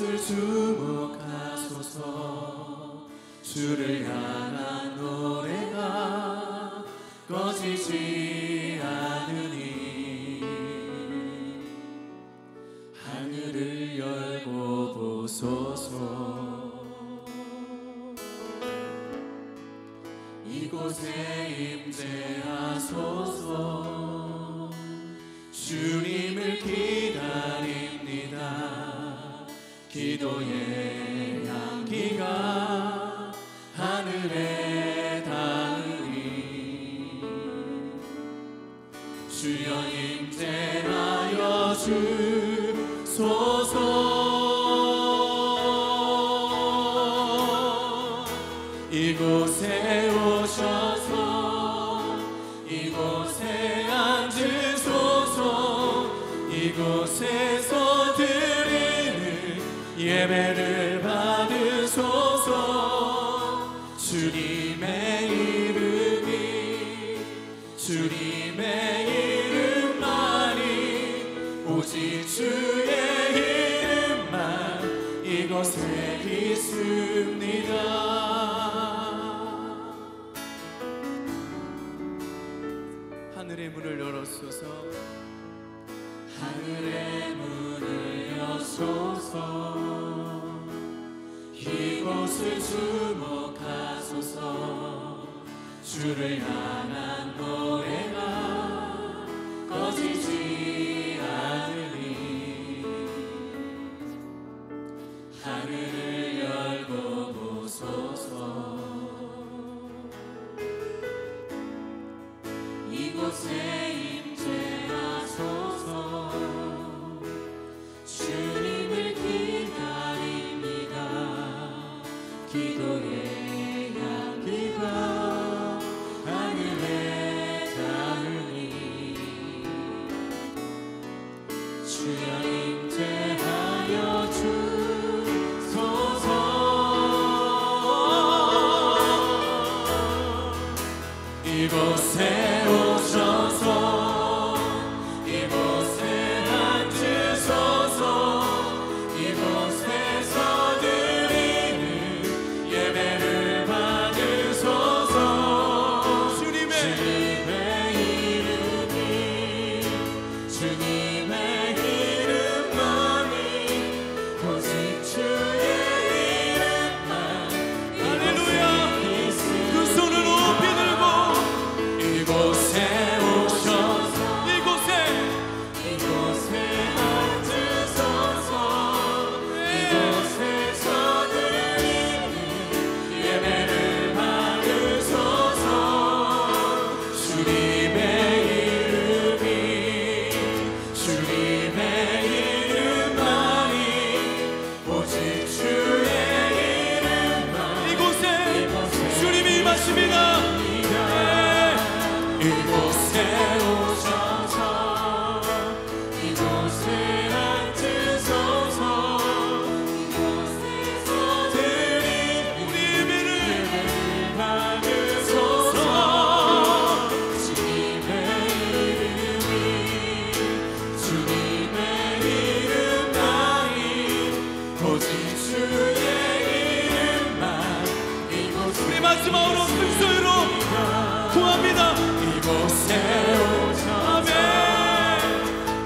이곳을 주목하소서. 주를 향한 노래가 꺼지지 않으니 하늘을 열고 보소서. 이곳에 임재하소서. 주님을 기다립니다. 기도의 향기가 하늘에 닿으니 주여 임재하여 주소서. 이곳에 오셔서 이곳에 앉으소서. 이곳에서 드리는 예배를 받으소서. 주님의 이름만이 오직 주의 이름만 이곳에 있습니다. 하늘의 문을 열어소서. 하늘의 문을 여소서. 이곳을 주목하소서. 주를 향한 노래가 꺼지지 않으니 하늘을 열고 보소서. 이곳에 임재하소서. 주님을 기다립니다. 기도의 향기가 하늘에 닿으니 주여 임재하여 주소서. 이곳에 오셔서 이곳에 앉으소서. 이곳에서 드리는 예배를 받으소서. 주님의 이름만이 오직 주의 이름만. 할렐루야. 그 손을 높이 들고 이곳에 오셔서 이곳에 앉으소서. 이곳에서 드리는 예배를 받으소서. 주님의 이름만이 오직 주의 이름만 이곳에 주님이 임하십니다. 이곳에 오셔서 이곳에 앉으소서. 이곳에서 드리는 우리 예배를 받으소서. 주님의 이름만이 오직 주의 이름만 이곳에 우리 마지막으로 큰 소리로 구합니다. 이곳에 오셔서 아멘.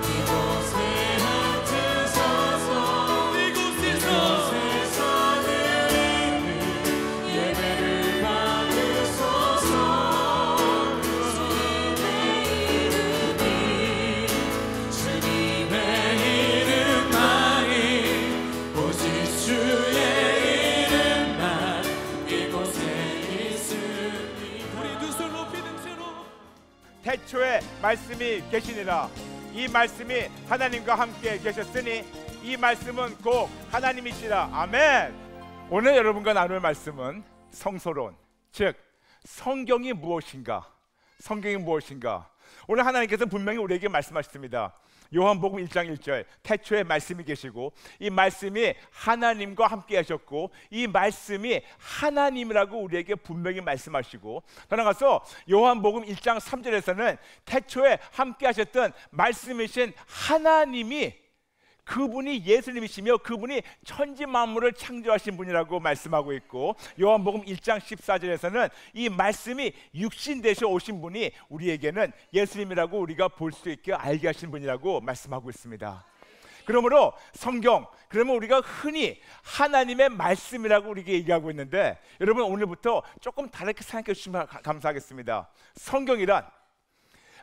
이곳에 앉으소서. 이곳에서 드리는 예배를 받으소서. 주님의 이름만이 오직 주의 이름만 이곳에 있습니다. 우리 두 손 높이 든 채로 태초에 말씀이 계시니라. 이 말씀이 하나님과 함께 계셨으니 이 말씀은 곧 하나님이시라. 아멘. 오늘 여러분과 나눌 말씀은 성서론, 즉 성경이 무엇인가, 성경이 무엇인가. 오늘 하나님께서 분명히 우리에게 말씀하셨습니다. 요한복음 1장 1절 태초에 말씀이 계시고 이 말씀이 하나님과 함께 하셨고 이 말씀이 하나님이라고 우리에게 분명히 말씀하시고, 더 나아가서 요한복음 1장 3절에서는 태초에 함께 하셨던 말씀이신 하나님이 그분이 예수님이시며 그분이 천지 만물을 창조하신 분이라고 말씀하고 있고, 요한복음 1장 14절에서는 이 말씀이 육신 되셔 오신 분이 우리에게는 예수님이라고 우리가 볼 수 있게 알게 하신 분이라고 말씀하고 있습니다. 그러므로 성경, 그러면 우리가 흔히 하나님의 말씀이라고 우리에게 얘기하고 있는데, 여러분 오늘부터 조금 다르게 생각해 주시면 감사하겠습니다. 성경이란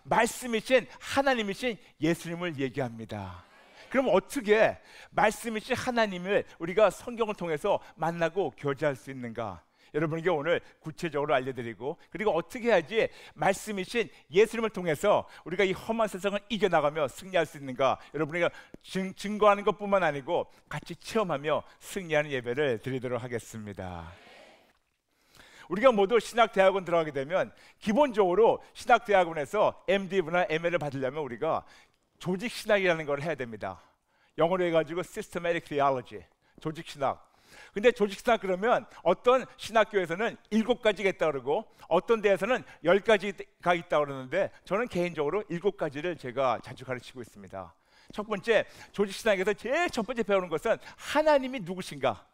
말씀이신 하나님이신 예수님을 얘기합니다. 그럼 어떻게 말씀이신 하나님을 우리가 성경을 통해서 만나고 교제할 수 있는가? 여러분에게 오늘 구체적으로 알려드리고, 그리고 어떻게 해야지 말씀이신 예수님을 통해서 우리가 이 험한 세상을 이겨나가며 승리할 수 있는가, 여러분에게 증거하는 것뿐만 아니고 같이 체험하며 승리하는 예배를 드리도록 하겠습니다. 우리가 모두 신학대학원 들어가게 되면 기본적으로 신학대학원에서 MD나 ML을 받으려면 우리가 조직신학이라는 걸 해야 됩니다. 영어로 해가지고 Systematic Theology, 조직신학. 근데 조직신학 그러면 어떤 신학교에서는 7가지가 있다고 그러고 어떤 데에서는 10가지가 있다고 그러는데, 저는 개인적으로 7가지를 제가 자주 가르치고 있습니다. 첫 번째, 조직신학에서 제일 첫 번째 배우는 것은 하나님이 누구신가,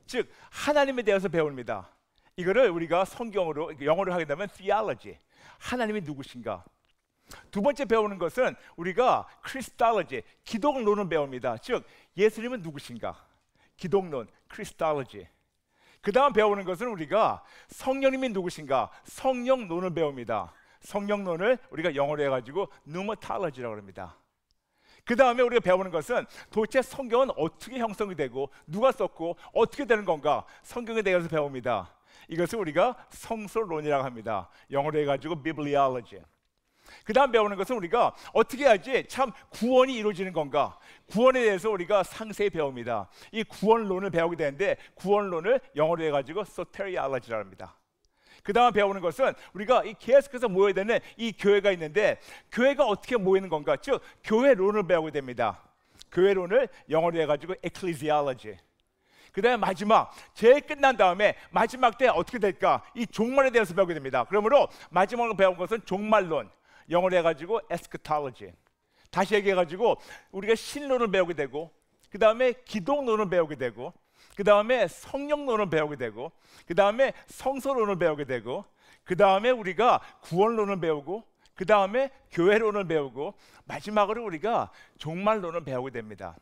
즉 하나님에 대해서 배웁니다. 이거를 우리가 성경으로, 영어로 하게 되면 theology, 하나님이 누구신가. 두 번째 배우는 것은 우리가 Christology, 기독론을 배웁니다. 즉 예수님은 누구신가, 기독론, Christology. 그 다음 배우는 것은 우리가 성령님이 누구신가, 성령론을 배웁니다. 성령론을 우리가 영어로 해가지고 Pneumatology라고 합니다. 그 다음에 우리가 배우는 것은 도대체 성경은 어떻게 형성이 되고 누가 썼고 어떻게 되는 건가, 성경에 대해서 배웁니다. 이것을 우리가 성서론이라고 합니다. 영어로 해가지고 Bibliology. 그 다음 배우는 것은 우리가 어떻게 해야지 참 구원이 이루어지는 건가, 구원에 대해서 우리가 상세히 배웁니다. 이 구원론을 배우게 되는데, 구원론을 영어로 해가지고 Soteriology라고 합니다. 그 다음 배우는 것은 우리가 이 계속해서 모여야 되는 이 교회가 있는데, 교회가 어떻게 모이는 건가, 즉 교회론을 배우게 됩니다. 교회론을 영어로 해가지고 Ecclesiology. 그 다음에 마지막, 제일 끝난 다음에 마지막 때 어떻게 될까, 이 종말에 대해서 배우게 됩니다. 그러므로 마지막으로 배운 것은 종말론, 영어로 해가지고 eschatology. 다시 얘기해가지고 우리가 신론을 배우게 되고, 그 다음에 기독론을 배우게 되고, 그 다음에 성령론을 배우게 되고, 그 다음에 성서론을 배우게 되고, 그 다음에 우리가 구원론을 배우고, 그 다음에 교회론을 배우고, 마지막으로 우리가 종말론을 배우게 됩니다.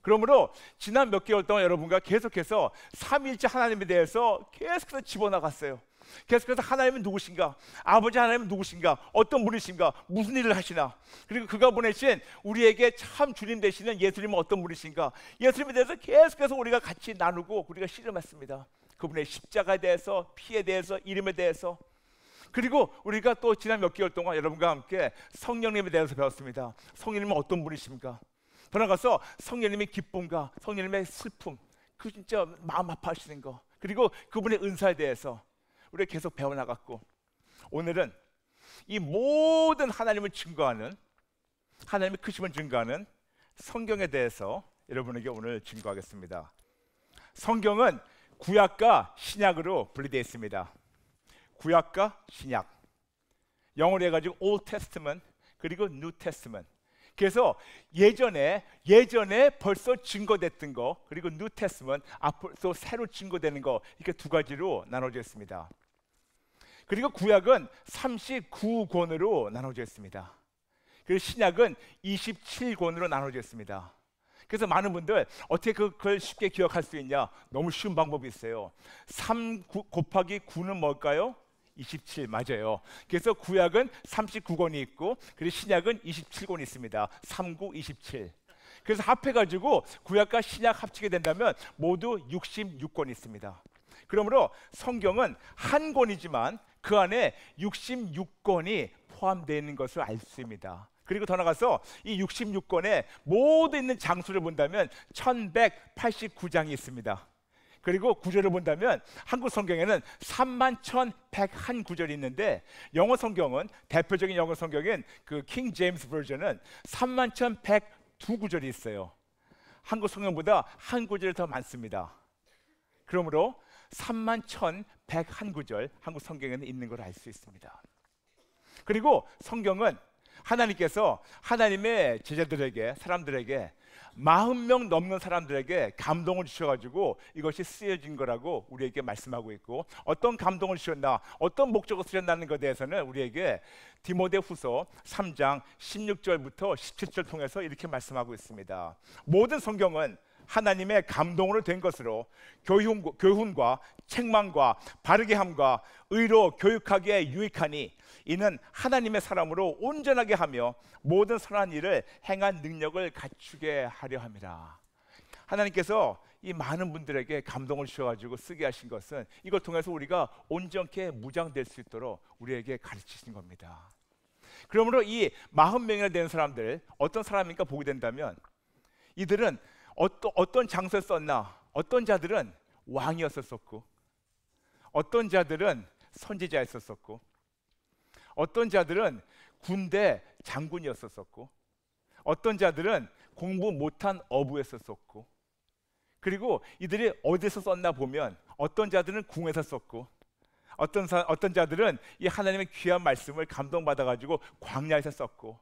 그러므로 지난 몇 개월 동안 여러분과 계속해서 삼위일체 하나님에 대해서 계속해서 집어나갔어요. 계속해서 하나님은 누구신가, 아버지 하나님은 누구신가, 어떤 분이신가, 무슨 일을 하시나, 그리고 그가 보내신 우리에게 참 주님 되시는 예수님은 어떤 분이신가, 예수님에 대해서 계속해서 우리가 같이 나누고 우리가 씨름했습니다. 그분의 십자가에 대해서, 피에 대해서, 이름에 대해서. 그리고 우리가 또 지난 몇 개월 동안 여러분과 함께 성령님에 대해서 배웠습니다. 성령님은 어떤 분이십니까? 더 나아가서 성령님의 기쁨과 성령님의 슬픔, 그 진짜 마음 아파하시는 거, 그리고 그분의 은사에 대해서 우리가 계속 배워나갔고, 오늘은 이 모든 하나님을 증거하는, 하나님의 크심을 증거하는 성경에 대해서 여러분에게 오늘 증거하겠습니다. 성경은 구약과 신약으로 분리되어 있습니다. 구약과 신약, 영어로 해가지고 Old Testament 그리고 New Testament. 그래서 예전에 벌써 증거됐던 거, 그리고 New Testament, 앞으로 새로 증거되는 거, 이렇게 두 가지로 나눠져 있습니다. 그리고 구약은 39권으로 나눠져 있습니다. 그리고 신약은 27권으로 나눠져 있습니다. 그래서 많은 분들 어떻게 그걸 쉽게 기억할 수 있냐, 너무 쉬운 방법이 있어요. 3 곱하기 9는 뭘까요? 27, 맞아요. 그래서 구약은 39권이 있고, 그리고 신약은 27권이 있습니다. 39, 27. 그래서 합해가지고 구약과 신약 합치게 된다면 모두 66권이 있습니다. 그러므로 성경은 한 권이지만 그 안에 66권이 포함되어 있는 것을 알 수 있습니다. 그리고 더 나가서 이 66권에 모두 있는 장수를 본다면 1189장이 있습니다. 그리고 구절을 본다면 한국 성경에는 31,101구절이 있는데, 영어 성경은, 대표적인 영어 성경인 그 킹 제임스 버전은 31,102구절이 있어요. 한국 성경보다 한 구절이 더 많습니다. 그러므로 31,101구절 한국 성경에는 있는 걸 알 수 있습니다. 그리고 성경은 하나님께서 하나님의 제자들에게, 사람들에게 40명 넘는 사람들에게 감동을 주셔가지고 이것이 쓰여진 거라고 우리에게 말씀하고 있고, 어떤 감동을 주셨나, 어떤 목적으로 쓰였다는 것에 대해서는 우리에게 디모데후서 3장 16절부터 17절 통해서 이렇게 말씀하고 있습니다. 모든 성경은 하나님의 감동으로 된 것으로 교훈과 책망과 바르게 함과 의로 교육하기에 유익하니 이는 하나님의 사람으로 온전하게 하며 모든 선한 일을 행한 능력을 갖추게 하려 함이라. 하나님께서 이 많은 분들에게 감동을 주셔가지고 쓰게 하신 것은 이걸 통해서 우리가 온전케 무장될 수 있도록 우리에게 가르치신 겁니다. 그러므로 이 40명이나 되는 사람들, 어떤 사람인가 보게 된다면 이들은 어떤 장소에 썼나, 어떤 자들은 왕이었었고, 어떤 자들은 선지자였었고, 어떤 자들은 군대 장군이었었고, 어떤 자들은 공부 못한 어부였었고, 그리고 이들이 어디서 썼나 보면 어떤 자들은 궁에서 썼고, 어떤 자들은 이 하나님의 귀한 말씀을 감동받아가지고 광야에서 썼고,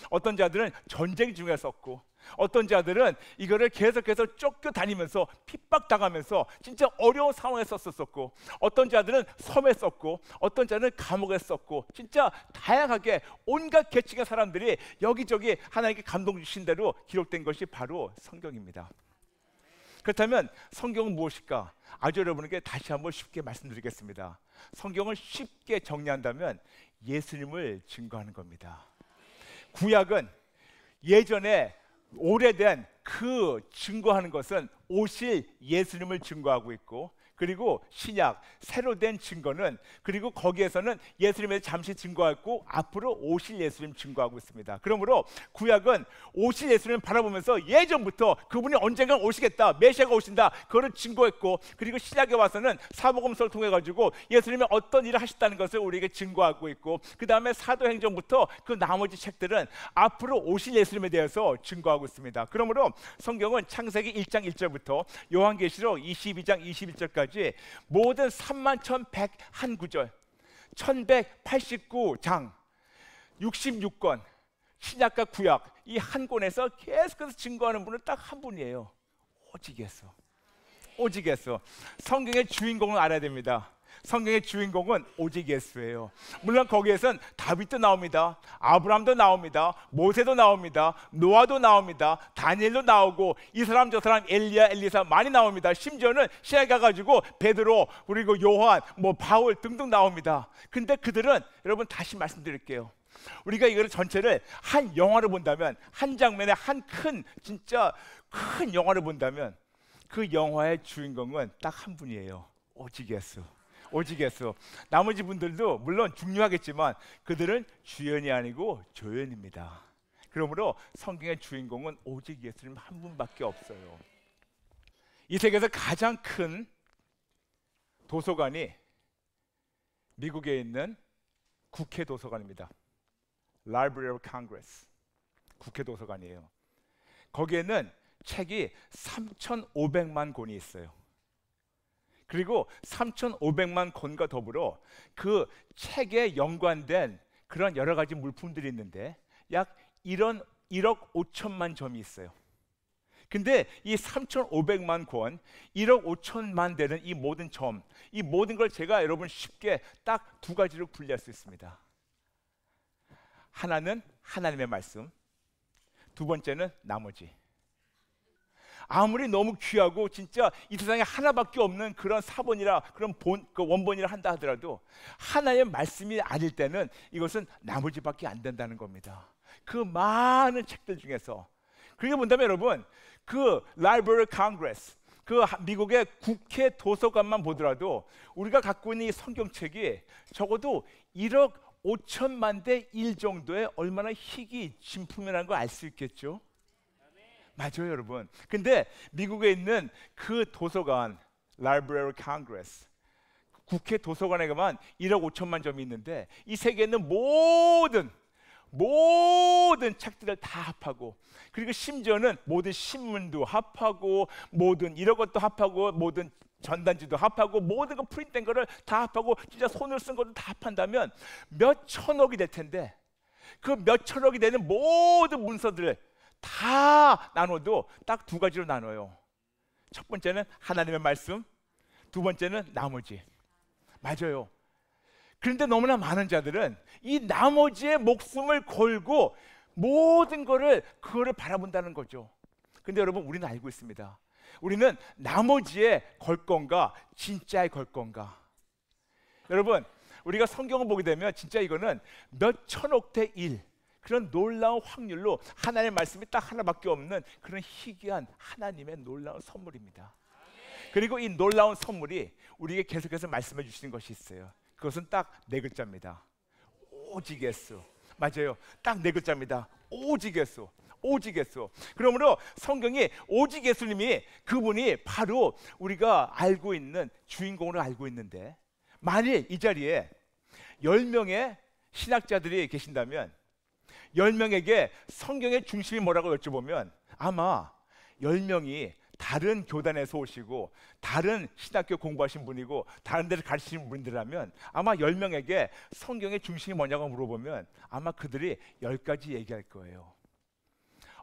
어떤 자들은 전쟁 중에 썼고, 어떤 자들은 이거를 계속해서 쫓겨다니면서 핍박당하면서 진짜 어려운 상황에 썼었고, 어떤 자들은 섬에 썼고, 어떤 자는 감옥에 썼고, 진짜 다양하게 온갖 계층의 사람들이 여기저기 하나님께 감동 주신 대로 기록된 것이 바로 성경입니다. 그렇다면 성경은 무엇일까? 아주 여러분에게 다시 한번 쉽게 말씀드리겠습니다. 성경을 쉽게 정리한다면 예수님을 증거하는 겁니다. 구약은 예전에 오래된 그 증거하는 것은 오실 예수님을 증거하고 있고, 그리고 신약 새로 된 증거는, 그리고 거기에서는 예수님에 잠시 증거하고 앞으로 오실 예수님 증거하고 있습니다. 그러므로 구약은 오실 예수님을 바라보면서 예전부터 그분이 언젠가 오시겠다, 메시아가 오신다, 그거를 증거했고, 그리고 신약에 와서는 사복음서를 통해 가지고 예수님이 어떤 일을 하셨다는 것을 우리에게 증거하고 있고, 그 다음에 사도행전부터 그 나머지 책들은 앞으로 오실 예수님에 대해서 증거하고 있습니다. 그러므로 성경은 창세기 1장 1절부터 요한계시록 22장 21절까지 모든 31,101구절, 1189장, 66권, 신약과 구약 이 한 권에서 계속해서 증거하는 분은 딱 한 분이에요. 오직 예수. 오직 예수. 성경의 주인공을 알아야 됩니다. 성경의 주인공은 오직 예수예요. 물론 거기에선 다윗도 나옵니다, 아브라함도 나옵니다, 모세도 나옵니다, 노아도 나옵니다, 다니엘도 나오고, 이 사람 저 사람 엘리야 엘리사 많이 나옵니다. 심지어는 시에 가가지고 베드로, 그리고 요한, 바울 등등 나옵니다. 근데 그들은, 여러분 다시 말씀드릴게요, 우리가 이거를 전체를 한 영화로 본다면, 한 장면에 한 큰, 진짜 큰 영화를 본다면 그 영화의 주인공은 딱 한 분이에요. 오직 예수. 오직 예수. 나머지 분들도 물론 중요하겠지만 그들은 주연이 아니고 조연입니다. 그러므로 성경의 주인공은 오직 예수님 한 분밖에 없어요. 이 세계에서 가장 큰 도서관이 미국에 있는 국회 도서관입니다. Library of Congress. 국회 도서관이에요. 거기에는 책이 3,500만 권이 있어요. 그리고 3,500만 권과 더불어 그 책에 연관된 그런 여러 가지 물품들이 있는데 약 1억 5천만 점이 있어요. 근데 이 3,500만 권, 1억 5천만 되는 이 모든 점, 이 모든 걸 제가 여러분 쉽게 딱 두 가지로 분리할 수 있습니다. 하나는 하나님의 말씀, 두 번째는 나머지. 아무리 너무 귀하고 진짜 이 세상에 하나밖에 없는 그런 사본이라, 그런 원본이라 한다 하더라도 하나의 말씀이 아닐 때는 이것은 나머지밖에 안 된다는 겁니다. 그 많은 책들 중에서. 그렇게 본다면 여러분, 그 Library of Congress, 그 미국의 국회 도서관만 보더라도 우리가 갖고 있는 이 성경책이 적어도 1억 5천만 대 1 정도의 얼마나 희귀 진품이라는 걸 알 수 있겠죠? 맞아요, 여러분. 근데 미국에 있는 그 도서관, Library of Congress, 국회 도서관에 가면 1억 5천만 점이 있는데 이 세계에 있는 모든 책들을 다 합하고, 그리고 심지어는 모든 신문도 합하고, 모든 이런 것도 합하고, 모든 전단지도 합하고, 모든 거 프린트된 거를 다 합하고, 진짜 손을 쓴 것도 다 합한다면 몇 천억이 될 텐데, 그 몇 천억이 되는 모든 문서들을 다 나눠도 딱 두 가지로 나눠요. 첫 번째는 하나님의 말씀, 두 번째는 나머지. 맞아요. 그런데 너무나 많은 자들은 이 나머지의 목숨을 걸고 모든 그거를 바라본다는 거죠. 근데 여러분, 우리는 알고 있습니다. 우리는 나머지에 걸 건가, 진짜에 걸 건가. 여러분, 우리가 성경을 보게 되면 진짜 이거는 몇 천억 대 1, 그런 놀라운 확률로 하나님의 말씀이 딱 하나밖에 없는 그런 희귀한 하나님의 놀라운 선물입니다. 그리고 이 놀라운 선물이 우리에게 계속해서 말씀해 주시는 것이 있어요. 그것은 딱 네 글자입니다. 오직 예수. 맞아요. 딱 네 글자입니다. 오직 예수. 오직 예수. 그러므로 성경이 오직 예수님이, 그분이 바로 우리가 알고 있는 주인공으로 알고 있는데, 만일 이 자리에 10명의 신학자들이 계신다면 10명에게 성경의 중심이 뭐라고 여쭤보면 아마 10명이 다른 교단에서 오시고 다른 신학교 공부하신 분이고 다른 데를 가르치는 분들이라면 아마 10명에게 성경의 중심이 뭐냐고 물어보면 아마 그들이 10가지 얘기할 거예요.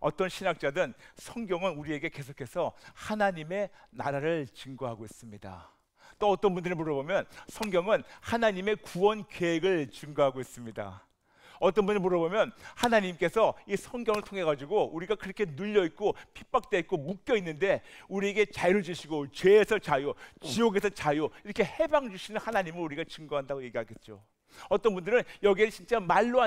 어떤 신학자든 성경은 우리에게 계속해서 하나님의 나라를 증거하고 있습니다. 또 어떤 분들이 물어보면 성경은 하나님의 구원 계획을 증거하고 있습니다. 어떤 분이 물어보면 하나님께서 이 성경을 통해 가지고 우리가 그렇게 눌려 있고 핍박돼 있고 묶여 있는데 우리에게 자유를 주시고 죄에서 자유, 지옥에서 자유, 이렇게 해방 주시는 하나님을 우리가 증거한다고 얘기하겠죠. 어떤 분들은 여기에 진짜 말도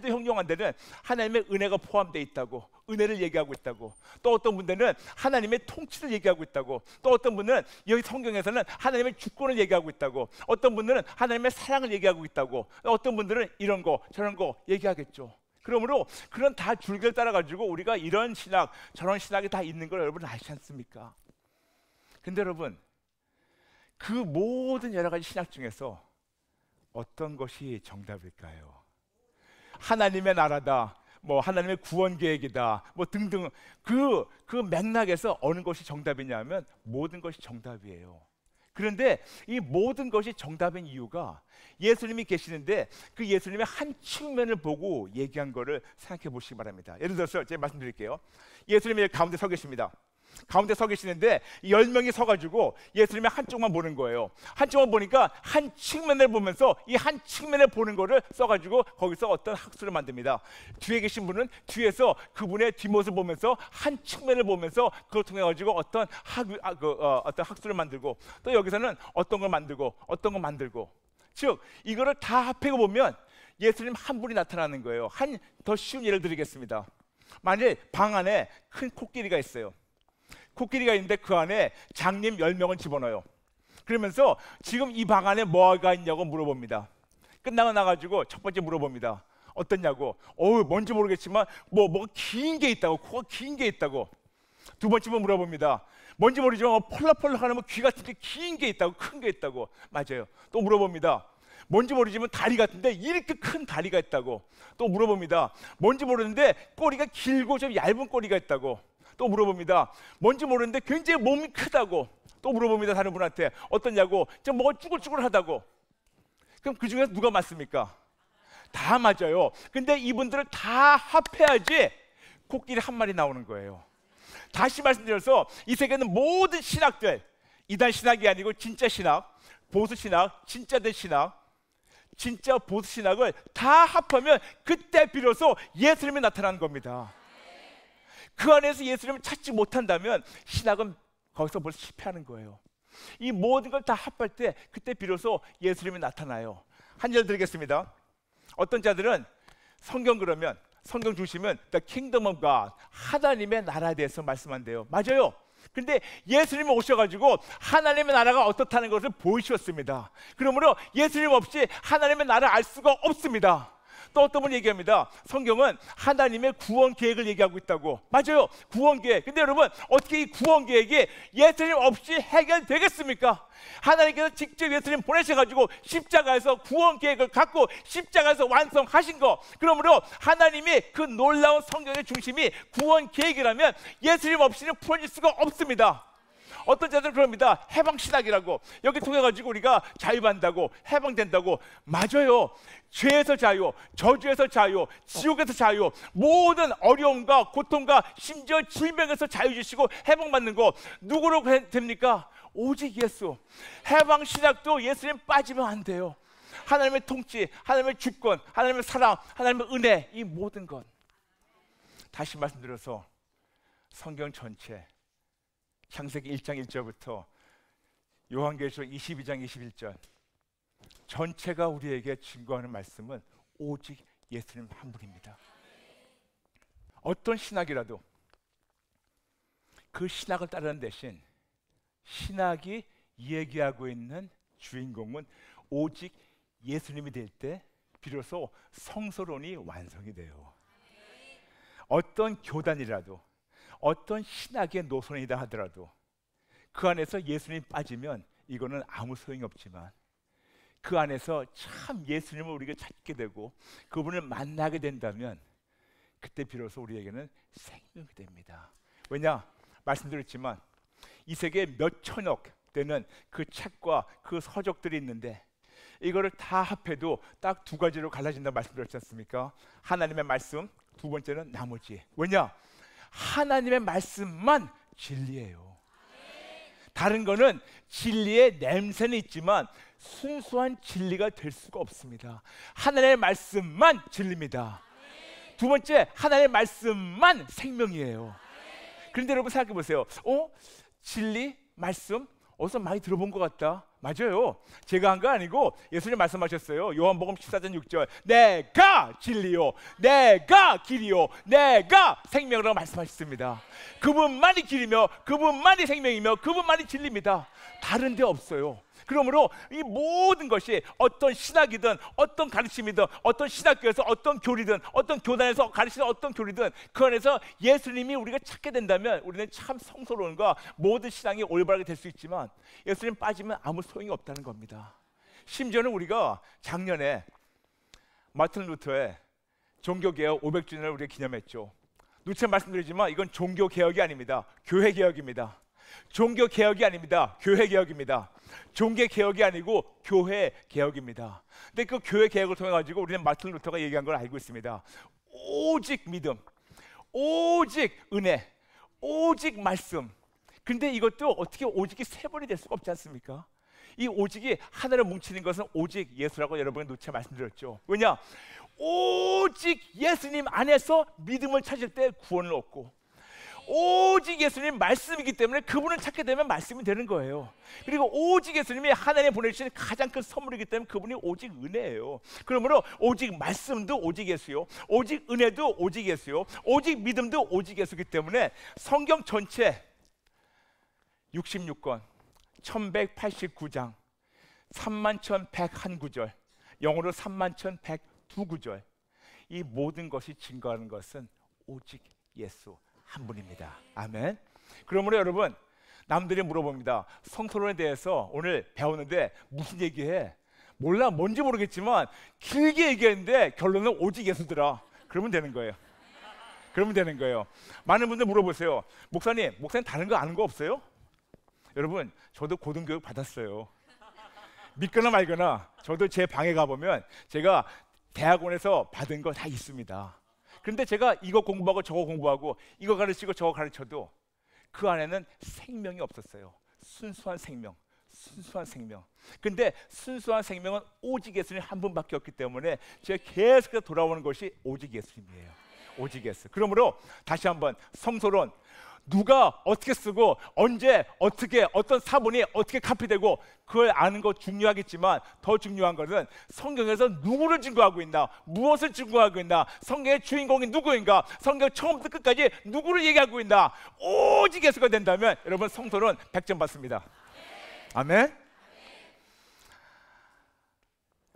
형용 안 되는 하나님의 은혜가 포함되어 있다고, 은혜를 얘기하고 있다고. 또 어떤 분들은 하나님의 통치를 얘기하고 있다고. 또 어떤 분은 여기 성경에서는 하나님의 주권을 얘기하고 있다고. 어떤 분들은 하나님의 사랑을 얘기하고 있다고. 어떤 분들은 이런 거 저런 거 얘기하겠죠. 그러므로 그런 다 줄기를 따라 가지고 우리가 이런 신학 저런 신학이 다 있는 걸 여러분 아시지 않습니까? 근데 여러분, 그 모든 여러 가지 신학 중에서 어떤 것이 정답일까요? 하나님의 나라다, 뭐 하나님의 구원 계획이다, 뭐 등등, 그 맥락에서 어느 것이 정답이냐면 모든 것이 정답이에요. 그런데 이 모든 것이 정답인 이유가 예수님이 계시는데 그 예수님의 한 측면을 보고 얘기한 거를 생각해 보시기 바랍니다. 예를 들어서 제가 말씀드릴게요. 예수님이 가운데 서 계십니다. 가운데 서 계시는데 10명이 서가지고 예수님의 한쪽만 보는 거예요. 한쪽만 보니까 한 측면을 보면서 이 한 측면을 보는 거를 써가지고 거기서 어떤 학술을 만듭니다. 뒤에 계신 분은 뒤에서 그분의 뒷모습을 보면서 한 측면을 보면서 그걸 통해 가지고 어떤 학술을 만들고, 또 여기서는 어떤 걸 만들고 어떤 걸 만들고, 즉 이거를 다 합해고 보면 예수님 한 분이 나타나는 거예요. 한 더 쉬운 예를 드리겠습니다. 만일 방 안에 큰 코끼리가 있어요. 코끼리가 있는데 그 안에 장님 10명을 집어넣어요. 그러면서 지금 이 방 안에 뭐가 있냐고 물어봅니다. 끝나고 나가지고 첫 번째 물어봅니다. 어떻냐고. 뭔지 모르겠지만 뭐가 긴 게 있다고, 코가 긴 게 있다고. 두 번째 물어봅니다. 뭔지 모르지만 펄럭펄럭하는 귀 같은 게 긴 게 있다고, 큰 게 있다고. 맞아요. 또 물어봅니다. 뭔지 모르지만 다리 같은데 이렇게 큰 다리가 있다고. 또 물어봅니다. 뭔지 모르는데 꼬리가 길고 좀 얇은 꼬리가 있다고. 또 물어봅니다. 뭔지 모르는데 굉장히 몸이 크다고. 또 물어봅니다. 다른 분한테 어떠냐고. 좀 뭐가 쭈글쭈글하다고. 그럼 그 중에서 누가 맞습니까? 다 맞아요. 근데 이분들을 다 합해야지 코끼리 한 마리 나오는 거예요. 다시 말씀드려서 이 세계는 모든 신학들, 이단 신학이 아니고 진짜 신학, 보수 신학, 진짜된 신학, 진짜 보수 신학을 다 합하면 그때 비로소 예수님이 나타나는 겁니다. 그 안에서 예수님을 찾지 못한다면 신학은 거기서 벌써 실패하는 거예요. 이 모든 걸 다 합할 때 그때 비로소 예수님이 나타나요. 한 예를 드리겠습니다. 어떤 자들은 성경 그러면 성경 중심은 The Kingdom of God, 하나님의 나라에 대해서 말씀한대요. 맞아요. 근데 예수님이 오셔가지고 하나님의 나라가 어떻다는 것을 보여주셨습니다. 그러므로 예수님 없이 하나님의 나라를 알 수가 없습니다. 또 어떤 분이 얘기합니다. 성경은 하나님의 구원 계획을 얘기하고 있다고. 맞아요. 구원 계획. 근데 여러분, 어떻게 이 구원 계획이 예수님 없이 해결되겠습니까? 하나님께서 직접 예수님 보내셔가지고 십자가에서 구원 계획을 갖고 십자가에서 완성하신 거. 그러므로 하나님이 그 놀라운 성경의 중심이 구원 계획이라면 예수님 없이는 풀어질 수가 없습니다. 어떤 자들은 그럽니다. 해방신학이라고. 여기 통해가지고 우리가 자유받는다고, 해방된다고. 맞아요. 죄에서 자유, 저주에서 자유, 지옥에서 자유, 모든 어려움과 고통과 심지어 질병에서 자유 주시고 해방받는 거 누구로 됩니까? 오직 예수. 해방신학도 예수님 빠지면 안 돼요. 하나님의 통치, 하나님의 주권, 하나님의 사랑, 하나님의 은혜, 이 모든 것. 다시 말씀드려서 성경 전체 창세기 1장 1절부터 요한계시록 22장 21절 전체가 우리에게 증거하는 말씀은 오직 예수님 한 분입니다. 어떤 신학이라도 그 신학을 따르는 대신 신학이 얘기하고 있는 주인공은 오직 예수님이 될 때 비로소 성서론이 완성이 돼요. 어떤 교단이라도 어떤 신학의 노선이다 하더라도 그 안에서 예수님이 빠지면 이거는 아무 소용이 없지만 그 안에서 참 예수님을 우리가 찾게 되고 그분을 만나게 된다면 그때 비로소 우리에게는 생명이 됩니다. 왜냐? 말씀드렸지만 이 세계에 몇 천억 되는 그 책과 그 서적들이 있는데 이거를 다 합해도 딱 두 가지로 갈라진다고 말씀드렸지 않습니까? 하나님의 말씀, 두 번째는 나머지. 왜냐? 하나님의 말씀만 진리예요. 다른 거는 진리의 냄새는 있지만 순수한 진리가 될 수가 없습니다. 하나님의 말씀만 진리입니다. 두 번째, 하나님의 말씀만 생명이에요. 그런데 여러분 생각해 보세요. 진리, 말씀 어디서 많이 들어본 것 같다. 맞아요. 제가 한 거 아니고 예수님 말씀하셨어요. 요한복음 14장 6절 내가 진리요 내가 길이요 내가 생명이라고 말씀하셨습니다. 그분만이 길이며 그분만이 생명이며 그분만이 진리입니다. 다른 데 없어요. 그러므로 이 모든 것이 어떤 신학이든 어떤 가르침이든 어떤 신학교에서 어떤 교리든 어떤 교단에서 가르치는 어떤 교리든 그 안에서 예수님이 우리가 찾게 된다면 우리는 참 성서론과 모든 신앙이 올바르게 될 수 있지만 예수님 빠지면 아무 소용이 없다는 겁니다. 심지어는 우리가 작년에 마틴 루터의 종교개혁 500주년을 우리가 기념했죠. 누차 말씀드리지만 이건 종교개혁이 아닙니다. 교회개혁입니다. 종교개혁이 아닙니다. 교회개혁입니다. 종교개혁이 아니고 교회개혁입니다. 근데 그 교회개혁을 통해 가지고 우리는 마틴 루터가 얘기한 걸 알고 있습니다. 오직 믿음, 오직 은혜, 오직 말씀. 근데 이것도 어떻게 오직이 세 번이 될 수가 없지 않습니까? 이 오직이 하나로 뭉치는 것은 오직 예수라고 여러분이 누차 말씀드렸죠. 왜냐? 오직 예수님 안에서 믿음을 찾을 때 구원을 얻고 오직 예수님 말씀이기 때문에 그분을 찾게 되면 말씀이 되는 거예요. 그리고 오직 예수님이 하나님 보내주신 가장 큰 선물이기 때문에 그분이 오직 은혜예요. 그러므로 오직 말씀도 오직 예수요, 오직 은혜도 오직 예수요, 오직 믿음도 오직 예수이기 때문에 성경 전체 66권 1189장 31,101구절 영어로 31,102구절 이 모든 것이 증거하는 것은 오직 예수 한 분입니다. 아멘. 그러므로 여러분 남들이 물어봅니다. 성서론에 대해서 오늘 배우는데 무슨 얘기해? 몰라, 뭔지 모르겠지만 길게 얘기했는데 결론은 오직 예수더라. 그러면 되는 거예요. 그러면 되는 거예요. 많은 분들 물어보세요. 목사님 다른 거 아는 거 없어요? 여러분 저도 고등교육 받았어요. 믿거나 말거나 저도 제 방에 가보면 제가 대학원에서 받은 거 다 있습니다. 그런데 제가 이거 공부하고 저거 공부하고 이거 가르치고 저거 가르쳐도 그 안에는 생명이 없었어요. 순수한 생명, 순수한 생명. 근데 순수한 생명은 오직 예수님 한 분밖에 없기 때문에 제가 계속 돌아오는 것이 오직 예수님이에요. 오직 예수. 그러므로 다시 한번 성서론 누가 어떻게 쓰고 언제 어떻게 어떤 사본이 어떻게 카피되고 그걸 아는 거 중요하겠지만 더 중요한 것은 성경에서 누구를 증거하고 있나, 무엇을 증거하고 있나, 성경의 주인공이 누구인가, 성경 처음부터 끝까지 누구를 얘기하고 있나, 오직 예수가 된다면 여러분 성서는 100점 받습니다. 아멘.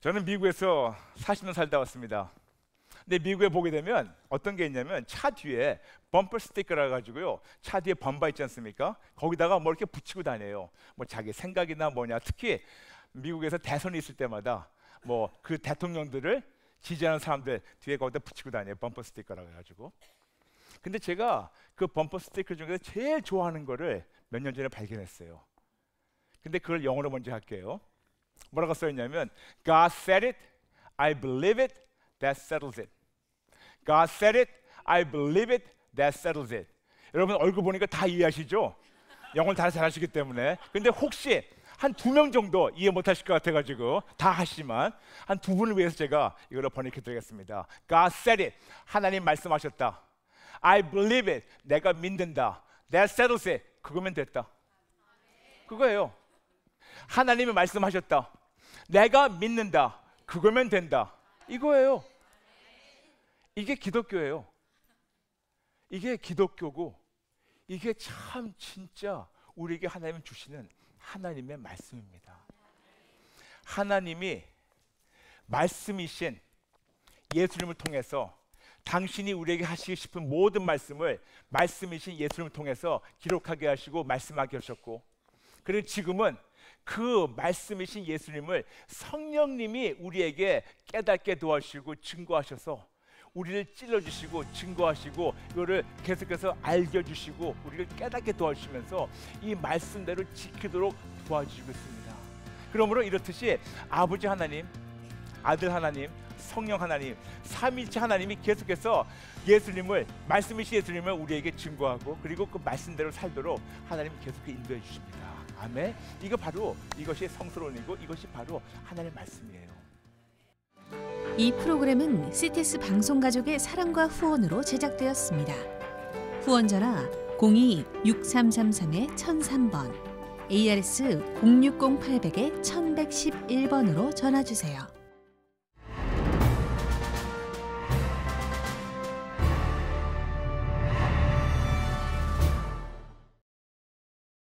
저는 미국에서 40년 살다 왔습니다. 근데 미국에 보게 되면 어떤 게 있냐면 차 뒤에 범퍼 스티커라 가지고요, 차 뒤에 범바 있지 않습니까? 거기다가 뭐 이렇게 붙이고 다녀요. 뭐 자기 생각이나 뭐냐. 특히 미국에서 대선이 있을 때마다 뭐 그 대통령들을 지지하는 사람들 뒤에 거기다 붙이고 다녀요. 범퍼 스티커라 가지고. 근데 제가 그 범퍼 스티커 중에서 제일 좋아하는 거를 몇 년 전에 발견했어요. 근데 그걸 영어로 먼저 할게요. 뭐라고 써있냐면 God said it, I believe it, that settles it. God said it, I believe it, that settles it. 여러분 얼굴 보니까 다 이해하시죠? 영어를 다 잘하시기 때문에. 근데 혹시 한 2명 정도 이해 못하실 것 같아가지고 다 하시지만 한 2분을 위해서 제가 이걸로 번역해 드리겠습니다. God said it, 하나님 말씀하셨다. I believe it, 내가 믿는다. That settles it, 그거면 됐다. 그거예요. 하나님이 말씀하셨다. 내가 믿는다. 그거면 된다. 이거예요. 이게 기독교예요. 이게 기독교고 이게 참 진짜 우리에게 하나님이 주시는 하나님의 말씀입니다. 하나님이 말씀이신 예수님을 통해서 당신이 우리에게 하시고 싶은 모든 말씀을 말씀이신 예수님을 통해서 기록하게 하시고 말씀하게 하셨고, 그리고 지금은 그 말씀이신 예수님을 성령님이 우리에게 깨닫게 도와주시고 증거하셔서 우리를 찔러주시고 증거하시고 이거를 계속해서 알려주시고 우리를 깨닫게 도와주시면서 이 말씀대로 지키도록 도와주시고 있습니다. 그러므로 이렇듯이 아버지 하나님, 아들 하나님, 성령 하나님, 삼위일체 하나님이 계속해서 예수님을, 말씀이신 예수님을 우리에게 증거하고 그리고 그 말씀대로 살도록 하나님이 계속해서 인도해 주십니다. 아멘. 이거 바로 이것이 성스러운이고 이것이 바로 하나님의 말씀이에요. 이 프로그램은 CTS 방송가족의 사랑과 후원으로 제작되었습니다. 후원 전화 02-6333-1003번, ARS 060-800-1111번으로 전화 주세요.